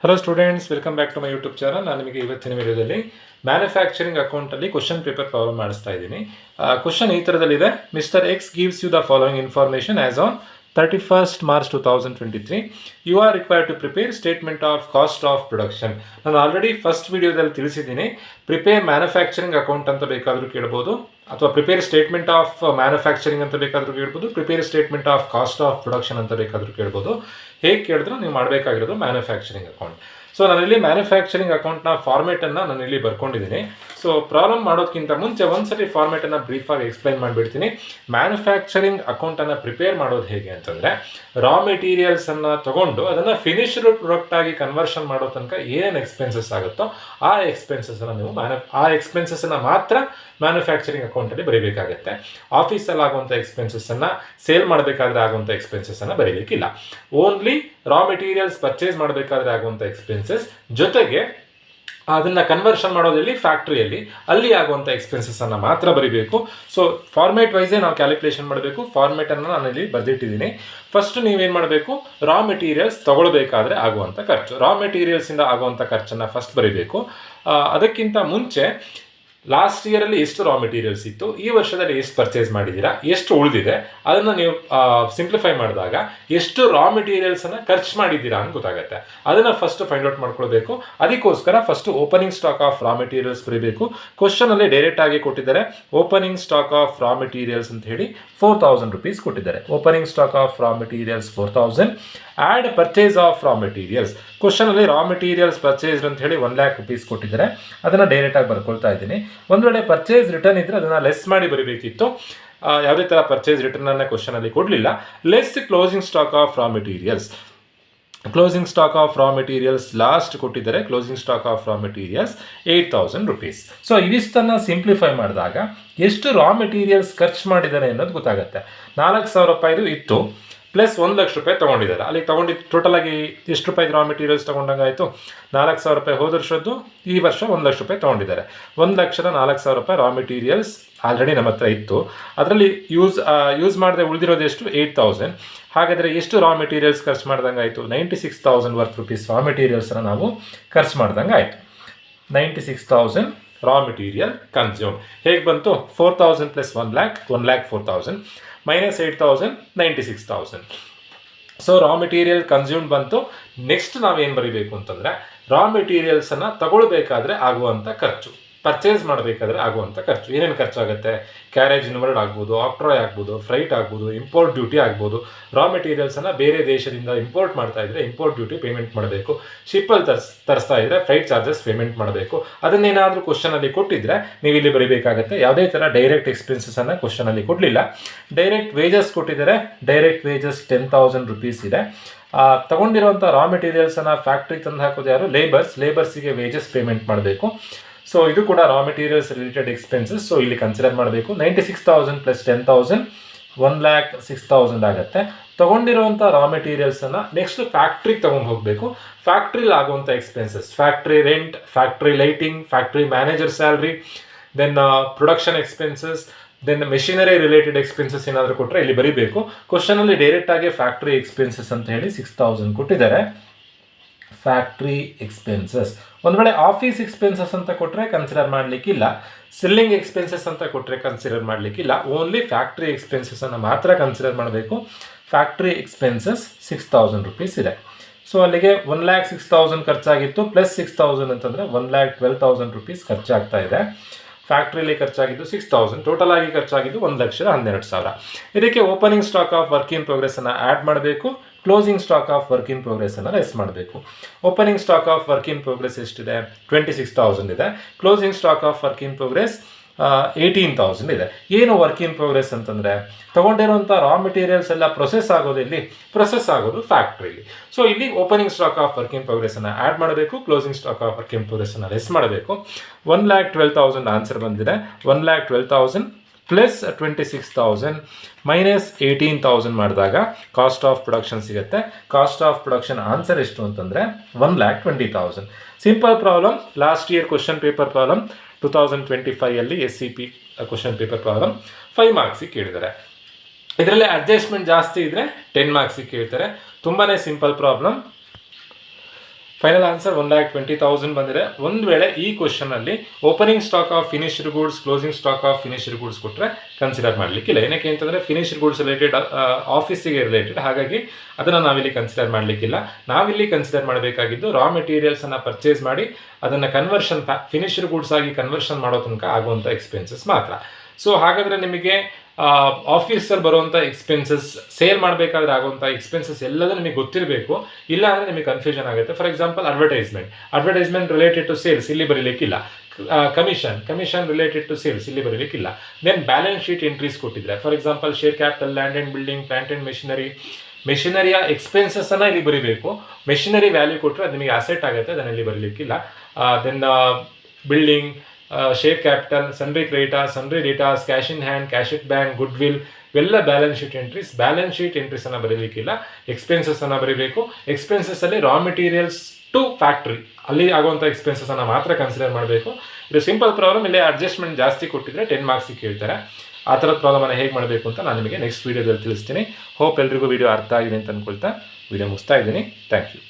Hello students, welcome back to my YouTube channel. ನಾನು ನಿಮಗೆ ಇವತ್ತಿನ ವಿಡಿಯೋದಲ್ಲಿ ಮ್ಯಾನುಫ್ಯಾಕ್ಚರಿಂಗ್ ಅಕೌಂಟಲ್ಲಿ ಕ್ವಶನ್ ಪೇಪರ್ ಪ್ರಾಬ್ಲಮ್ ಮಾಡಿಸ್ತಾ ಇದ್ದೀನಿ. ಕ್ವಶನ್ ಈ ಥರದಲ್ಲಿದೆ. Mister X gives you the following information as on 31st March 2023. You are required to prepare statement of cost of production. ನಾನು ಆಲ್ರೆಡಿ ಫಸ್ಟ್ ವಿಡಿಯೋದಲ್ಲಿ ತಿಳಿಸಿದ್ದೀನಿ. ಪ್ರಿಪೇರ್ ಮ್ಯಾನುಫ್ಯಾಕ್ಚರಿಂಗ್ ಅಕೌಂಟ್ ಅಂತ ಬೇಕಾದರೂ ಕೇಳ್ಬೋದು, ಅಥವಾ ಪ್ರಿಪೇರ್ ಸ್ಟೇಟ್ಮೆಂಟ್ ಆಫ್ ಮ್ಯಾನುಫ್ಯಾಕ್ಚರಿಂಗ್ ಅಂತ ಬೇಕಾದರೂ ಕೇಳ್ಬೋದು, prepare statement of cost of production ಅಂತ ಬೇಕಾದರೂ ಕೇಳ್ಬೋದು. ಹೇಗೆ ಕೇಳಿದ್ರು ನೀವು ಮಾಡಬೇಕಾಗಿರೋದು ಮ್ಯಾನುಫ್ಯಾಕ್ಚರಿಂಗ್ ಅಕೌಂಟ್. ಸೊ ನಾನಿಲ್ಲಿ ಮ್ಯಾನುಫ್ಯಾಕ್ಚರಿಂಗ್ ಅಕೌಂಟ್ನ ಫಾರ್ಮೇಟನ್ನು ನಾನು ಇಲ್ಲಿ ಬರ್ಕೊಂಡಿದ್ದೀನಿ. ಸೊ ಪ್ರಾಬ್ಲಮ್ ಮಾಡೋದಕ್ಕಿಂತ ಮುಂಚೆ ಒಂದ್ಸರಿ ಫಾರ್ಮೇಟನ್ನು ಬ್ರೀಫಾಗಿ ಎಕ್ಸ್ಪ್ಲೈನ್ ಮಾಡಿಬಿಡ್ತೀನಿ. ಮ್ಯಾನುಫ್ಯಾಕ್ಚರಿಂಗ್ ಅಕೌಂಟನ್ನು ಪ್ರಿಪೇರ್ ಮಾಡೋದು ಹೇಗೆ ಅಂತಂದರೆ, ರಾ ಮೆಟೀರಿಯಲ್ಸನ್ನು ತೊಗೊಂಡು ಅದನ್ನು ಫಿನಿಶ್ಡ್ ಪ್ರಾಡಕ್ಟ್ ಆಗಿ ಕನ್ವರ್ಷನ್ ಮಾಡೋ ತನಕ ಏನೇನು ಎಕ್ಸ್ಪೆನ್ಸಸ್ ಆಗುತ್ತೋ ಆ ಎಕ್ಸ್ಪೆನ್ಸಸ್ಸನ್ನು ನೀವು ಎಕ್ಸ್ಪೆನ್ಸಸ್ಸನ್ನು ಮಾತ್ರ ಮ್ಯಾನುಫ್ಯಾಕ್ಚರಿಂಗ್ ಅಕೌಂಟಲ್ಲಿ ಬರೀಬೇಕಾಗತ್ತೆ. ಆಫೀಸಲ್ಲಿ ಆಗುವಂಥ ಎಕ್ಸ್ಪೆನ್ಸಸ್ಸನ್ನು, ಸೇಲ್ ಮಾಡಬೇಕಾದ್ರೆ ಆಗುವಂಥ ಎಕ್ಸ್ಪೆನ್ಸಸ್ಸನ್ನು ಬರೀಲಿಕ್ಕಿಲ್ಲ. ಓನ್ಲಿ ರಾ ಮೆಟೀರಿಯಲ್ಸ್ ಪರ್ಚೇಸ್ ಮಾಡಬೇಕಾದ್ರೆ ಆಗುವಂಥ ಎಕ್ಸ್ಪೆನ್ಸಸ್, ಜೊತೆಗೆ ಅದನ್ನು ಕನ್ವರ್ಷನ್ ಮಾಡೋದಲ್ಲಿ ಫ್ಯಾಕ್ಟ್ರಿಯಲ್ಲಿ ಅಲ್ಲಿ ಆಗುವಂಥ ಎಕ್ಸ್ಪೆನ್ಸಸ್ಸನ್ನು ಮಾತ್ರ ಬರೀಬೇಕು. ಸೊ ಫಾರ್ಮೇಟ್ ವೈಸೇ ನಾವು ಕ್ಯಾಲ್ಕುಲೇಷನ್ ಮಾಡಬೇಕು. ಫಾರ್ಮೇಟನ್ನು ನಾನು ಇಲ್ಲಿ ಬರೆದಿಟ್ಟಿದ್ದೀನಿ. ಫಸ್ಟ್ ನೀವೇನು ಮಾಡಬೇಕು, ರಾ ಮೆಟೀರಿಯಲ್ಸ್ ತೊಗೊಳ್ಬೇಕಾದ್ರೆ ಆಗುವಂಥ ಖರ್ಚು, ರಾ ಮೆಟೀರಿಯಲ್ಸಿಂದ ಆಗುವಂಥ ಖರ್ಚನ್ನು ಫಸ್ಟ್ ಬರೀಬೇಕು. ಅದಕ್ಕಿಂತ ಮುಂಚೆ ಲಾಸ್ಟ್ ಇಯರಲ್ಲಿ ಎಷ್ಟು ರಾ ಮೆಟೀರಿಯಲ್ಸ್ ಇತ್ತು, ಈ ವರ್ಷದಲ್ಲಿ ಎಷ್ಟು ಪರ್ಚೇಸ್ ಮಾಡಿದ್ದೀರಾ, ಎಷ್ಟು ಉಳಿದಿದೆ, ಅದನ್ನು ನೀವು ಸಿಂಪ್ಲಿಫೈ ಮಾಡಿದಾಗ ಎಷ್ಟು ರಾ ಮೆಟೀರಿಯಲ್ಸನ್ನು ಖರ್ಚು ಮಾಡಿದ್ದೀರಾ ಅಂತ ಗೊತ್ತಾಗುತ್ತೆ. ಅದನ್ನು ಫಸ್ಟ್ ಫೈಂಡ್ ಔಟ್ ಮಾಡ್ಕೊಳ್ಬೇಕು. ಅದಕ್ಕೋಸ್ಕರ first opening stock of raw materials ಬರೀಬೇಕು. ಕ್ವಶನಲ್ಲಿ ಡೈರೆಕ್ಟ್ ಆಗಿ ಕೊಟ್ಟಿದ್ದಾರೆ, opening stock of raw materials ಅಂತ ಹೇಳಿ 4000 rupees ಕೊಟ್ಟಿದ್ದಾರೆ. Opening stock of raw materials 4000. Add purchase of raw materials, ಕ್ವಶನಲ್ಲಿ ರಾ ಮೆಟೀರಿಯಲ್ಸ್ ಪರ್ಚೇಸ್ಡ್ ಅಂತ ಹೇಳಿ 1 lakh rupees ಕೊಟ್ಟಿದ್ದಾರೆ. ಅದನ್ನು ಡೈರೆಕ್ಟಾಗಿ ಬರ್ಕೊಳ್ತಾ ಇದ್ದೀನಿ. ಒಂದು ವೇಳೆ ಪರ್ಚೇಸ್ ರಿಟರ್ನ್ ಇದ್ದರೆ ಅದನ್ನು ಲೆಸ್ ಮಾಡಿ ಬರೀಬೇಕಿತ್ತು. ಯಾವುದೇ ಥರ ಪರ್ಚೇಸ್ ರಿಟರ್ನನ್ನು ಕ್ವಶನಲ್ಲಿ ಕೊಡಲಿಲ್ಲ. Less closing stock of raw materials. Closing stock of raw materials last ಕೊಟ್ಟಿದ್ದಾರೆ. Closing stock of raw materials 8000 rupees. So ಇದಿಷ್ಟನ್ನು ಸಿಂಪ್ಲಿಫೈ ಮಾಡಿದಾಗ ಎಷ್ಟು ರಾ ಮೆಟೀರಿಯಲ್ಸ್ ಖರ್ಚು ಮಾಡಿದ್ದಾರೆ ಅನ್ನೋದು ಗೊತ್ತಾಗುತ್ತೆ. 4000 ರೂಪಾಯಿದು ಇತ್ತು, ಪ್ಲಸ್ 1 ಲಕ್ಷ ರೂಪಾಯಿ ತೊಗೊಂಡಿದ್ದಾರೆ. ಅಲ್ಲಿಗೆ ತೊಗೊಂಡಿದ್ದು ಟೋಟಲ್ ಆಗಿ ಎಷ್ಟು ರೂಪಾಯಿ ರಾ ಮೆಟೀರಿಯಲ್ಸ್ ತೊಗೊಂಡಂಗೆ ಆಯಿತು? 4000 ರೂಪಾಯಿ ಹೋದ ವರ್ಷದ್ದು, ಈ ವರ್ಷ 1 ಲಕ್ಷ ರೂಪಾಯಿ ತೊಗೊಂಡಿದ್ದಾರೆ. 1,04,000 ರೂಪಾಯಿ ರಾ ಮೆಟೀರಿಯಲ್ಸ್ ಆಲ್ರೆಡಿ ನಮ್ಮ ಹತ್ರ ಇತ್ತು. ಅದರಲ್ಲಿ ಯೂಸ್ ಮಾಡದೆ ಉಳಿದಿರೋದು ಎಷ್ಟು? 8000. ಹಾಗಾದರೆ ಎಷ್ಟು ರಾ ಮೆಟೀರಿಯಲ್ಸ್ ಖರ್ಚು ಮಾಡ್ದಂಗೆ ಆಯಿತು? 96,000 ವರ್ತ್ ರುಪೀಸ್ ರಾ ಮೆಟೀರಿಯಲ್ಸನ್ನು ನಾವು ಖರ್ಚು ಮಾಡ್ದಂಗೆ ಆಯಿತು. 96,000 ರಾ ಮೆಟೀರಿಯಲ್ ಕನ್ಸ್ಯೂಮ್. ಹೇಗೆ ಬಂತು? 4,000 plus 1 lakh, 1,04,000 minus 8,000, 96,000. So raw material consume ಬಂತು. ನೆಕ್ಸ್ಟ್ ನಾವೇನು ಬರೀಬೇಕು ಅಂತಂದರೆ, ರಾ ಮೆಟೀರಿಯಲ್ಸನ್ನು ತಗೊಳ್ಬೇಕಾದ್ರೆ ಆಗುವಂಥ ಖರ್ಚು, ಪರ್ಚೇಸ್ ಮಾಡಬೇಕಾದ್ರೆ ಆಗುವಂಥ ಖರ್ಚು. ಏನೇನು ಖರ್ಚಾಗುತ್ತೆ? ಕ್ಯಾರೇಜ್ ಇನ್ವರ್ಡ್ ಆಗ್ಬೋದು, ಆಕ್ಟ್ರಾಯ್ ಆಗ್ಬೋದು, ಫ್ರೈಟ್ ಆಗ್ಬೋದು, ಇಂಪೋರ್ಟ್ ಡ್ಯೂಟಿ ಆಗ್ಬೋದು. ರಾ ಮೆಟೀರಿಯಲ್ಸನ್ನು ಬೇರೆ ದೇಶದಿಂದ ಇಂಪೋರ್ಟ್ ಮಾಡ್ತಾ ಇದ್ದರೆ ಇಂಪೋರ್ಟ್ ಡ್ಯೂಟಿ ಪೇಮೆಂಟ್ ಮಾಡಬೇಕು. ಶಿಪ್ಪಲ್ಲಿ ತರಿಸ್ತಾ ಇದ್ದರೆ ಫ್ರೈಟ್ ಚಾರ್ಜಸ್ ಪೇಮೆಂಟ್ ಮಾಡಬೇಕು. ಅದನ್ನೇನಾದರೂ ಕ್ವಶನಲ್ಲಿ ಕೊಟ್ಟಿದ್ದರೆ ನೀವು ಇಲ್ಲಿ ಬರೀಬೇಕಾಗತ್ತೆ. ಯಾವುದೇ ಥರ ಡೈರೆಕ್ಟ್ ಎಕ್ಸ್ಪೆನ್ಸಸನ್ನು ಕ್ವಶನಲ್ಲಿ ಕೊಡಲಿಲ್ಲ. ಡೈರೆಕ್ಟ್ ವೇಜಸ್ ಕೊಟ್ಟಿದ್ದಾರೆ. ಡೈರೆಕ್ಟ್ ವೇಜಸ್ 10,000 rupees ಇದೆ. ತಗೊಂಡಿರುವಂಥ ರಾ ಮೆಟೀರಿಯಲ್ಸನ್ನು ಫ್ಯಾಕ್ಟ್ರಿ ತಂದು ಹಾಕೋದು ಯಾರು? ಲೇಬರ್ಸಿಗೆ ವೇಜಸ್ ಪೇಮೆಂಟ್ ಮಾಡಬೇಕು. ಸೊ ಇದು ಕೂಡ raw materials related expenses. So ಇಲ್ಲಿ ಕನ್ಸಿಡರ್ ಮಾಡಬೇಕು. 96,000 ಪ್ಲಸ್ 10,000 1,06,000 ಆಗುತ್ತೆ. ತೊಗೊಂಡಿರುವಂಥ ರಾ ಮೆಟೀರಿಯಲ್ಸನ್ನು ನೆಕ್ಸ್ಟ್ ಫ್ಯಾಕ್ಟ್ರಿಗೆ ತೊಗೊಂಡು ಹೋಗಬೇಕು. ಫ್ಯಾಕ್ಟ್ರಿಲಿ ಆಗುವಂಥ expenses, factory rent, factory lighting, factory manager salary, then production expenses, then machinery related expenses ಏನಾದರೂ ಕೊಟ್ಟರೆ ಇಲ್ಲಿ ಬರೀಬೇಕು. ಕ್ವಶನಲ್ಲಿ ಡೈರೆಕ್ಟಾಗಿ ಫ್ಯಾಕ್ಟ್ರಿ ಎಕ್ಸ್ಪೆನ್ಸಸ್ ಅಂತ ಹೇಳಿ 6,000 ಕೊಟ್ಟಿದ್ದಾರೆ. Factory expenses. ಒಂದು ವೇಳೆ ಆಫೀಸ್ ಎಕ್ಸ್ಪೆನ್ಸಸ್ ಅಂತ ಕೊಟ್ಟರೆ ಕನ್ಸಿಡರ್ ಮಾಡಲಿಕ್ಕಿಲ್ಲ. ಸೆಲ್ಲಿಂಗ್ ಎಕ್ಸ್ಪೆನ್ಸಸ್ ಅಂತ ಕೊಟ್ಟರೆ ಕನ್ಸಿಡರ್ ಮಾಡಲಿಕ್ಕಿಲ್ಲ. ಓನ್ಲಿ ಫ್ಯಾಕ್ಟ್ರಿ ಎಕ್ಸ್ಪೆನ್ಸಸನ್ನು ಮಾತ್ರ ಕನ್ಸಿಡರ್ ಮಾಡಬೇಕು. ಫ್ಯಾಕ್ಟ್ರಿ ಎಕ್ಸ್ಪೆನ್ಸಸ್ 6,000 rupees ಇದೆ. ಸೊ ಅಲ್ಲಿಗೆ 1,06,000 ಖರ್ಚಾಗಿತ್ತು, ಪ್ಲಸ್ 6,000 ಅಂತಂದರೆ 1,12,000 rupees ಖರ್ಚಾಗ್ತಾ ಇದೆ. ಫ್ಯಾಕ್ಟ್ರಿಯಲ್ಲಿ ಖರ್ಚಾಗಿದ್ದು 6,000, ಟೋಟಲ್ ಆಗಿ ಖರ್ಚಾಗಿದ್ದು 1,12,000. ಇದಕ್ಕೆ opening stock of work in ಪ್ರೋಗ್ರೆಸ್ಸನ್ನು ಆ್ಯಡ್ ಮಾಡಬೇಕು. Closing stock of work in ಪ್ರೋಗ್ರೆಸ್ಸನ್ನು ಲೆಸ್ ಮಾಡಬೇಕು. Opening stock of work in progress ಎಷ್ಟಿದೆ? 26,000 ಇದೆ. Closing stock of work in progress 18,000 ಇದೆ. ಏನು ವರ್ಕ್ ಇನ್ ಪ್ರೋಗ್ರೆಸ್ ಅಂತಂದರೆ, ತೊಗೊಂಡಿರುವಂಥ ರಾ ಮೆಟೀರಿಯಲ್ಸ್ ಎಲ್ಲ ಪ್ರೊಸೆಸ್ ಆಗೋದು ಇಲ್ಲಿ, ಪ್ರೊಸೆಸ್ ಆಗೋದು ಫ್ಯಾಕ್ಟ್ರಿಲಿ. ಸೊ ಇಲ್ಲಿ opening stock of work in ಪ್ರೋಗ್ರೆಸ್ಸನ್ನು ಆ್ಯಡ್ ಮಾಡಬೇಕು. Closing stock of work in ಪ್ರೋಗ್ರೆಸ್ಸನ್ನು ಲೆಸ್ ಮಾಡಬೇಕು. 1,12,000 ಆನ್ಸರ್ ಬಂದಿದೆ. 1,12,000 ಪ್ಲಸ್ 26,000 ಮೈನಸ್ 18,000 ಮಾಡಿದಾಗ ಕಾಸ್ಟ್ ಆಫ್ ಪ್ರೊಡಕ್ಷನ್ ಸಿಗುತ್ತೆ. ಕಾಸ್ಟ್ ಆಫ್ ಪ್ರೊಡಕ್ಷನ್ ಆನ್ಸರ್ ಎಷ್ಟು ಅಂತಂದರೆ 1,20,000. Simple problem. Last year question paper problem 2025 SCP question paper problem 5 ಮಾರ್ಕ್ಸಿಗೆ ಕೇಳಿದ್ದಾರೆ. ಇದರಲ್ಲಿ ಅಡ್ಜಸ್ಟ್ಮೆಂಟ್ ಜಾಸ್ತಿ ಇದ್ದರೆ 10 ಮಾರ್ಕ್ಸಿಗೆ ಕೇಳ್ತಾರೆ. ತುಂಬಾ ಸಿಂಪಲ್ ಪ್ರಾಬ್ಲಮ್. ಫೈನಲ್ ಆನ್ಸರ್ 1,20,000 ಬಂದಿದೆ. ಒಂದು ವೇಳೆ ಈ ಕ್ವಶನಲ್ಲಿ opening stock of finished goods, closing stock of finished goods ಕೊಟ್ಟರೆ ಕನ್ಸಿಡರ್ ಮಾಡಲಿಕ್ಕಿಲ್ಲ. ಏನಕ್ಕೆ ಅಂತಂದರೆ ಫಿನಿಶ್ಡ್ ಗೂಡ್ಸ್ ರಿಲೇಟೆಡ್ ಆಫೀಸಿಗೆ ರಿಲೇಟೆಡ್, ಹಾಗಾಗಿ ಅದನ್ನು ನಾವಿಲ್ಲಿ ಕನ್ಸಿಡರ್ ಮಾಡಲಿಕ್ಕಿಲ್ಲ. ನಾವಿಲ್ಲಿ ಕನ್ಸಿಡರ್ ಮಾಡಬೇಕಾಗಿದ್ದು ರಾ ಮೆಟೀರಿಯಲ್ಸನ್ನು ಪರ್ಚೇಸ್ ಮಾಡಿ ಅದನ್ನು ಕನ್ವರ್ಷನ್ ಫಿನಿಶ್ಡ್ ಗೂಡ್ಸ್ ಆಗಿ ಕನ್ವರ್ಷನ್ ಮಾಡೋ ತನಕ ಆಗುವಂಥ ಎಕ್ಸ್ಪೆನ್ಸಸ್ ಮಾತ್ರ. ಸೊ ಹಾಗಾದರೆ ನಿಮಗೆ ಆಫೀಸಲ್ಲಿ ಬರುವಂಥ ಎಕ್ಸ್ಪೆನ್ಸಸ್, ಸೇಲ್ ಮಾಡಬೇಕಾದ್ರೆ ಆಗುವಂಥ ಎಕ್ಸ್ಪೆನ್ಸಸ್ ಎಲ್ಲದೂ ನಿಮಗೆ ಗೊತ್ತಿರಬೇಕು. ಇಲ್ಲ ಅಂದರೆ ನಿಮಗೆ ಕನ್ಫ್ಯೂಷನ್ ಆಗುತ್ತೆ. For example advertisement related to sales ಇಲ್ಲಿ ಬರೀಲಿಕ್ಕಿಲ್ಲ. ಕಮಿಷನ್ ರಿಲೇಟೆಡ್ ಟು ಸೇಲ್ಸ್ ಇಲ್ಲಿ ಬರೀಲಿಕ್ಕಿಲ್ಲ. ದೆನ್ ಬ್ಯಾಲೆನ್ಸ್ ಶೀಟ್ ಎಂಟ್ರೀಸ್ ಕೊಟ್ಟಿದ್ರೆ, for example share capital, land and building, plant and ಮೆಷಿನರಿಯ ಎಕ್ಸ್ಪೆನ್ಸಸ್ಸನ್ನು ಇಲ್ಲಿ ಬರೀಬೇಕು. ಮೆಷಿನರಿ ವ್ಯಾಲ್ಯೂ ಕೊಟ್ಟರೆ ಅದು ನಿಮಗೆ ಅಸೆಟ್ ಆಗುತ್ತೆ, ಅದನ್ನು ಇಲ್ಲಿ ಬರೀಲಿಕ್ಕಿಲ್ಲ. Then building, share capital, sundry creditors, sundry debtors, cash in hand, cash at bank, goodwill ಇವೆಲ್ಲ ಬ್ಯಾಲೆನ್ಸ್ ಶೀಟ್ ಎಂಟ್ರೀಸನ್ನು ಬರೀಲಿಕ್ಕಿಲ್ಲ. ಎಕ್ಸ್ಪೆನ್ಸಸ್ಸನ್ನು ಬರೀಬೇಕು. ಎಕ್ಸ್ಪೆನ್ಸಸ್ಸಲ್ಲಿ ರಾ ಮೆಟೀರಿಯಲ್ಸ್ ಟು ಫ್ಯಾಕ್ಟ್ರಿ ಅಲ್ಲಿ ಆಗುವಂಥ ಎಕ್ಸ್ಪೆನ್ಸಸ್ಸನ್ನು ಮಾತ್ರ ಕನ್ಸಿಡರ್ ಮಾಡಬೇಕು. ಇದು ಸಿಂಪಲ್ ಪ್ರಾಬ್ಲಮ್. ಇಲ್ಲಿ ಅಡ್ಜಸ್ಟ್ಮೆಂಟ್ ಜಾಸ್ತಿ ಕೊಟ್ಟಿದ್ರೆ 10 ಮಾರ್ಕ್ಸಿಗೆ ಕೇಳ್ತಾರೆ. ಆ ಥರದ ಪ್ರಾಬ್ಲಮನ್ನು ಹೇಗೆ ಮಾಡಬೇಕು ಅಂತ ನಾನು ನಿಮಗೆ ನೆಕ್ಸ್ಟ್ ವೀಡಿಯೋದಲ್ಲಿ ತಿಳಿಸ್ತೀನಿ. ಹೋಪ್ ಎಲ್ರಿಗೂ ವೀಡಿಯೋ ಅರ್ಥ ಆಗಿದೆ ಅಂತ ಅಂದ್ಕೊಳ್ತಾ ವೀಡಿಯೋ ಮುಗಿಸ್ತಾ ಇದ್ದೀನಿ. Thank you.